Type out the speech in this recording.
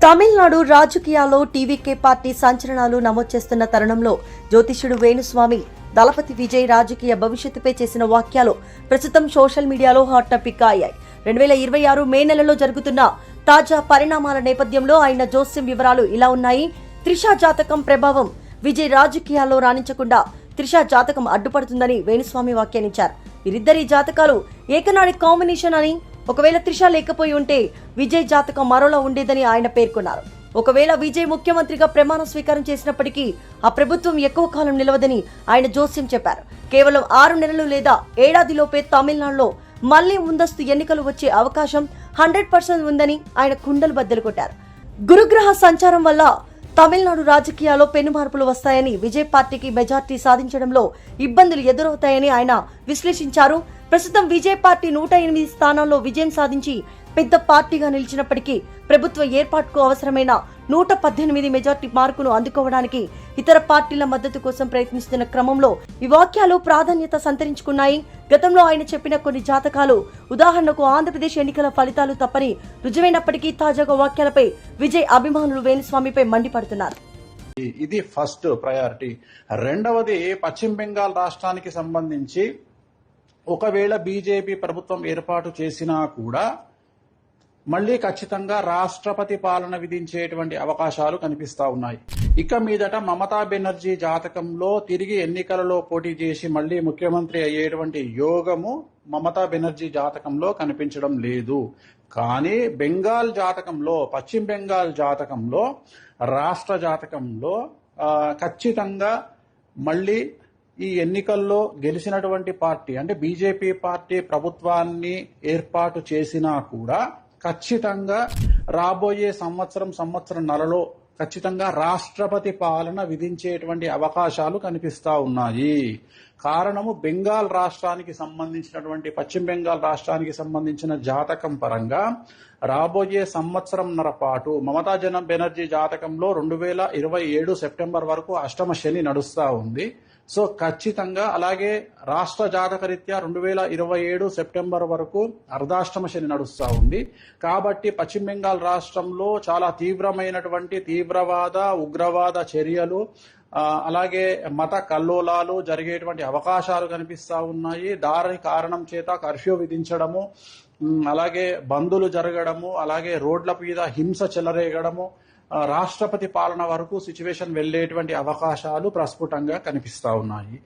తమిళనాడు రాజకీయాల్లో TVK party సంచలనాలు నమోదు చేస్తున్న తరుణంలో జ్యోతిష్యుడు వేణుస్వామి దళపతి విజయ్ రాజకీయ భవిష్యత్తుపై చేసిన వాక్యాలు ప్రస్తుతం సోషల్ మీడియాలో హాట్ టాపిక్ అయ్యాయి. 2026 మే నెలలో జరుగుతున్న తాజా పరిణామాల నేపథ్యంలో ఆయన జోస్యం వివరాలు ఇలా ఉన్నాయి. త్రిష జాతకం ప్రభావం విజయ్ రాజకీయాల్లో రాణించకుండా త్రిష జాతకం అడ్డుపడుతుందని వేణుస్వామి వ్యాఖ్యానించారు. వీరిద్దరి జాతకాలు ఏకనాడి కాంబినేషన్ అని, ఒకవేళ త్రిష లేకపోయి ఉంటే విజయ్ జాతకం మరోలా ఉండేదని ఆయన పేర్కొన్నారు. ఒకవేళ విజయ్ ముఖ్యమంత్రిగా ప్రమాణ స్వీకారం చేసినప్పటికీ ఆ ప్రభుత్వం ఎక్కువ కాలం నిలవదని ఆయన జోస్యం చెప్పారు. కేవలం 6 నెలలు లేదా ఏడాదిలోపే తమిళనాడులో మళ్లీ ముందస్తు ఎన్నికలు వచ్చే అవకాశం 100% ఉందని ఆయన కుండలు బద్దలు కొట్టారు. గురుగ్రహ సంచారం వల్ల తమిళనాడు రాజకీయాల్లో పెను మార్పులు వస్తాయని, విజయ్ పార్టీకి మెజార్టీ సాధించడంలో ఇబ్బందులు ఎదురవుతాయని ఆయన విశ్లేషించారు. ప్రస్తుతం విజయ్ పార్టీ 108 స్థానాల్లో విజయం సాధించి పెద్ద పార్టీగా నిలిచినప్పటికీ ప్రభుత్వ ఏర్పాటుకు అవసరమైన 118 మెజార్టీ మార్కును అందుకోవడానికి ఇతర పార్టీల మద్దతు కోసం ప్రయత్నిస్తున్న క్రమంలో ఈ వాక్యాలు ప్రాధాన్యత సంతరించుకున్నాయి. గతంలో ఆయన చెప్పిన కొన్ని జాతకాలు, ఉదాహరణకు ఆంధ్రప్రదేశ్ ఎన్నికల ఫలితాలు తప్పని రుజువైనప్పటికీ తాజాగా వాక్యాలపై విజయ్ అభిమానులు వేణుస్వామిపై మండిపడుతున్నారు. ఇది ఫస్ట్ ప్రయారిటీ. రెండవది, పశ్చిమ బెంగాల్ రాష్ట్రానికి సంబంధించి ఒకవేళ బీజేపీ ప్రభుత్వం ఏర్పాటు చేసినా కూడా మళ్లీ ఖచ్చితంగా రాష్ట్రపతి పాలన విధించేటువంటి అవకాశాలు కనిపిస్తా ఉన్నాయి. ఇక మీదట మమతా బెనర్జీ జాతకంలో తిరిగి ఎన్నికలలో పోటీ చేసి మళ్లీ ముఖ్యమంత్రి అయ్యేటువంటి యోగము మమతా బెనర్జీ జాతకంలో కనిపించడం లేదు. కానీ బెంగాల్ జాతకంలో, పశ్చిమ బెంగాల్ జాతకంలో, రాష్ట్ర జాతకంలో ఖచ్చితంగా మళ్లీ ఈ ఎన్నికల్లో గెలిచినటువంటి పార్టీ అంటే బీజేపీ పార్టీ ప్రభుత్వాన్ని ఏర్పాటు చేసినా కూడా ఖచ్చితంగా రాబోయే సంవత్సరంన్నరలో ఖచ్చితంగా రాష్ట్రపతి పాలన విధించేటువంటి అవకాశాలు కనిపిస్తా ఉన్నాయి. కారణము, బెంగాల్ రాష్ట్రానికి సంబంధించినటువంటి, పశ్చిమ బెంగాల్ రాష్ట్రానికి సంబంధించిన జాతకం పరంగా రాబోయే సంవత్సరంన్నర పాటు మమతా బెనర్జీ జాతకంలో 2027 సెప్టెంబర్ వరకు అష్టమ శని నడుస్తా ఉంది. సో ఖచ్చితంగా అలాగే రాష్ట్ర జాతకరీత్యా 2027 సెప్టెంబర్ వరకు అర్ధాష్టమ శని నడుస్తా ఉంది. కాబట్టి పశ్చిమ బెంగాల్ రాష్ట్రంలో చాలా తీవ్రమైనటువంటి తీవ్రవాద, ఉగ్రవాద చర్యలు, అలాగే మత కల్లోలాలు జరిగేటువంటి అవకాశాలు కనిపిస్తా ఉన్నాయి. దాని కారణం చేత కర్ఫ్యూ విధించడము, అలాగే బందులు జరగడము, అలాగే రోడ్ల మీద హింస చెలరేగడము, రాష్ట్రపతి పాలన వరకు సిచ్యువేషన్ వెళ్లేటువంటి అవకాశాలు ప్రస్ఫుటంగా కనిపిస్తా ఉన్నాయి.